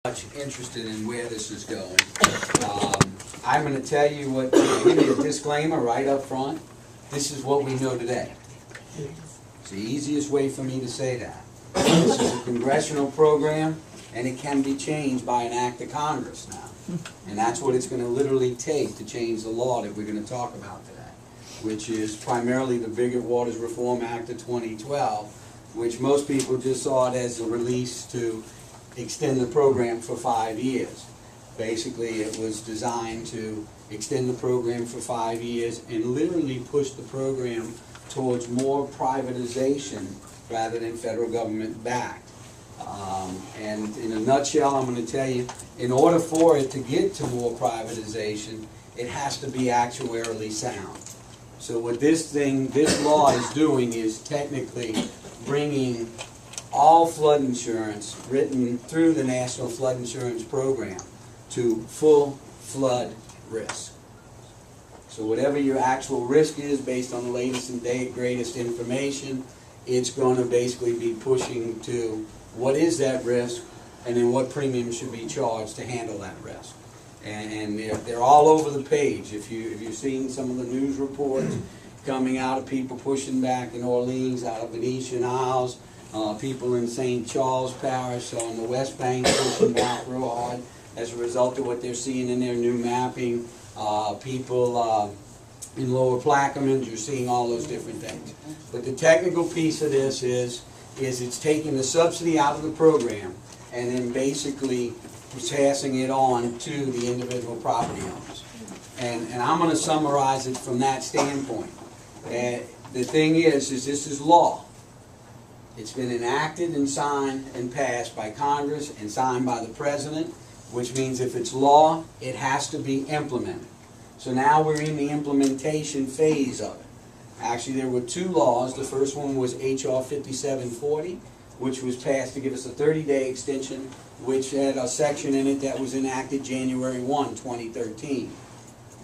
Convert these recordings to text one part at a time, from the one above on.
Much interested in where this is going. I'm going to tell you what, give you a disclaimer right up front. This is what we know today. It's the easiest way for me to say that. This is a congressional program, and it can be changed by an act of Congress now. And that's what it's going to literally take to change the law that we're going to talk about today, which is primarily the Bigger Waters Reform Act of 2012, which most people just saw it as a release to extend the program for 5 years. Basically, it was designed to extend the program for 5 years and literally push the program towards more privatization rather than federal government backed. And in a nutshell, I'm going to tell you, in order for it to get to more privatization, it has to be actuarially sound. So what this law is doing is technically bringing all flood insurance written through the National Flood Insurance Program to full flood risk. So whatever your actual risk is based on the latest and greatest information, it's going to basically be pushing to what is that risk and then what premium should be charged to handle that risk. And they're all over the page. If you've seen some of the news reports coming out of people pushing back in Orleans, out of Venetian Isles, people in St. Charles Parish on the West Bank pushing back real hard as a result of what they're seeing in their new mapping. People in Lower Plaquemines, you're seeing all those different things. But the technical piece of this is it's taking the subsidy out of the program and then basically passing it on to the individual property owners. And I'm going to summarize it from that standpoint. The thing is this is law. It's been enacted and signed and passed by Congress and signed by the President, which means if it's law, it has to be implemented. So now we're in the implementation phase of it. Actually, there were two laws. The first one was H.R. 5740, which was passed to give us a 30-day extension, which had a section in it that was enacted January 1, 2013.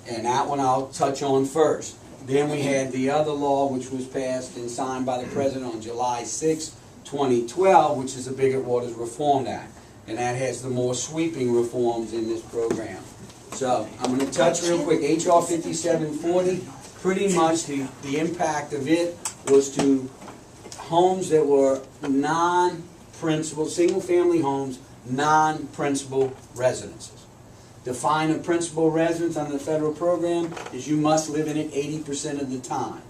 And that one I'll touch on first. Then we had the other law, which was passed and signed by the President on July 6, 2012, which is the Bigger Waters Reform Act. And that has the more sweeping reforms in this program. So I'm going to touch real quick. H.R. 5740, pretty much the impact of it was to homes that were non-principal, single-family homes, non-principal residences. Define a principal residence under the federal program is you must live in it 80% of the time.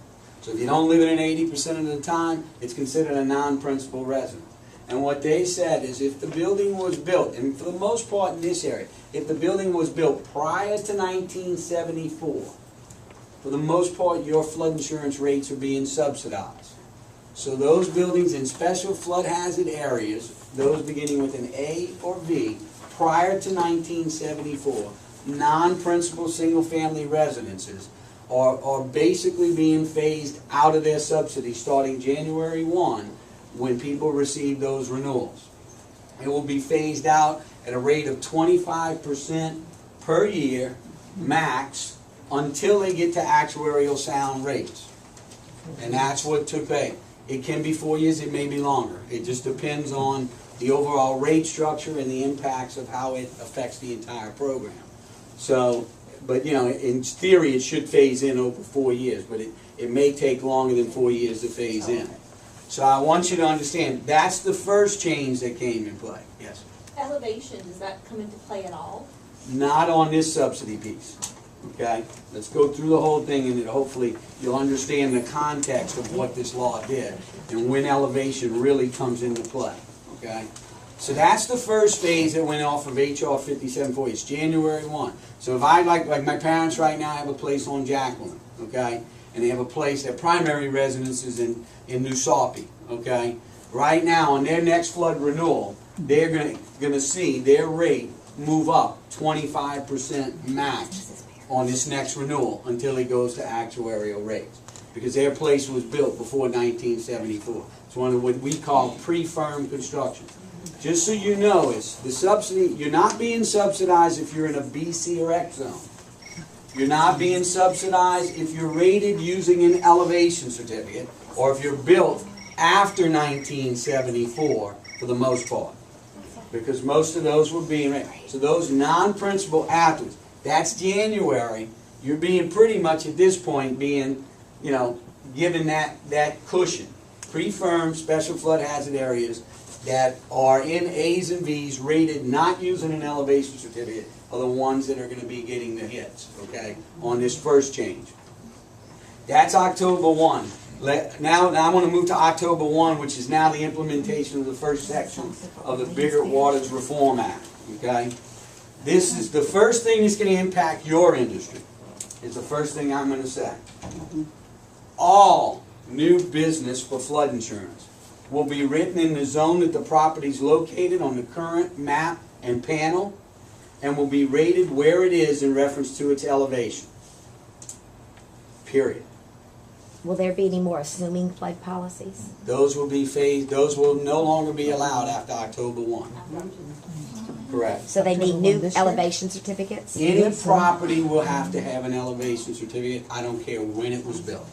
So if you don't live in it 80% of the time, it's considered a non-principal residence. And what they said is if the building was built, and for the most part in this area, if the building was built prior to 1974, for the most part your flood insurance rates are being subsidized. So those buildings in special flood hazard areas, those beginning with an A or B, prior to 1974, non-principal single-family residences are basically being phased out of their subsidy starting January 1 when people receive those renewals. It will be phased out at a rate of 25% per year max until they get to actuarial sound rates. And that's what took place. It can be 4 years, it may be longer. It just depends on the overall rate structure and the impacts of how it affects the entire program. So, but you know, in theory it should phase in over 4 years, but it may take longer than 4 years to phase in. So I want you to understand, that's the first change that came in play. Yes? Elevation, does that come into play at all? Not on this subsidy piece. Okay? Let's go through the whole thing and then hopefully you'll understand the context of what this law did and when elevation really comes into play. Okay? So that's the first phase that went off of H.R. 5740. It's January 1. So if I, like my parents right now have a place on Jacqueline, okay? And they have a place, their primary residence is in New Salpie, okay? Right now, on their next flood renewal, they're going to see their rate move up 25% max on this next renewal until it goes to actuarial rates. Because their place was built before 1974. It's one of what we call pre-firm construction. Just so you know, it's the subsidy, you're not being subsidized if you're in a B, C, or X zone. You're not being subsidized if you're rated using an elevation certificate or if you're built after 1974 for the most part. because most of those were being rated. So those non-principal afterwards, that's January, you're being pretty much at this point being, you know, given that cushion. Pre-firm special flood hazard areas that are in A's and B's rated not using an elevation certificate are the ones that are going to be getting the hits, okay, on this first change. That's October 1. Now I want to move to October 1, which is now the implementation of the first section of the Bigger Waters Reform Act, okay? This is the first thing that's going to impact your industry. It's the first thing I'm going to say. All new business for flood insurance will be written in the zone that the property is located on the current map and panel, and will be rated where it is in reference to its elevation. Period. Will there be any more assuming flood policies? Those will be phased. Those will no longer be allowed after October 1. Correct. So they need new elevation certificates? Any property will have to have an elevation certificate. I don't care when it was built.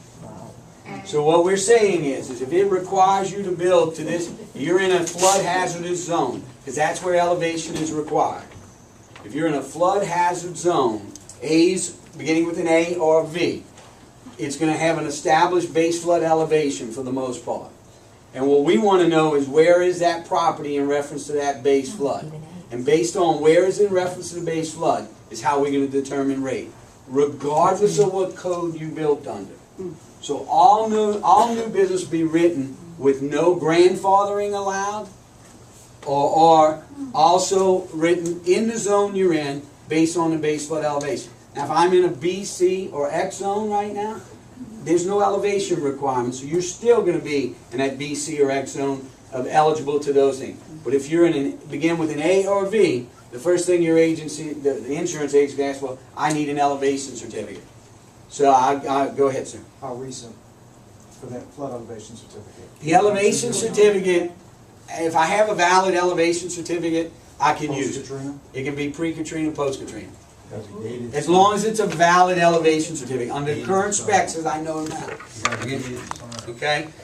So what we're saying is if it requires you to build to this, you're in a flood hazardous zone, because that's where elevation is required. If you're in a flood hazard zone, A's beginning with an A or a V, it's going to have an established base flood elevation for the most part. And what we want to know is where is that property in reference to that base flood. And based on where is it in reference to the base flood is how we're going to determine rate, regardless of what code you built under. So all new business be written with no grandfathering allowed, or also written in the zone you're in based on the base flood elevation. Now if I'm in a B, C, or X zone right now, there's no elevation requirement, so you're still going to be in that B, C, or X zone of eligible to those things. But if you're begin with an A or V, the first thing your agency, the insurance agency asks for, I need an elevation certificate. So I go ahead, sir. How recent for that flood elevation certificate? The elevation certificate, if I have a valid elevation certificate, I can use it. Post-Katrina? It can be pre-Katrina, post-Katrina. Gotta be dated. As long as it's a valid elevation certificate, under current specs as I know now. Okay?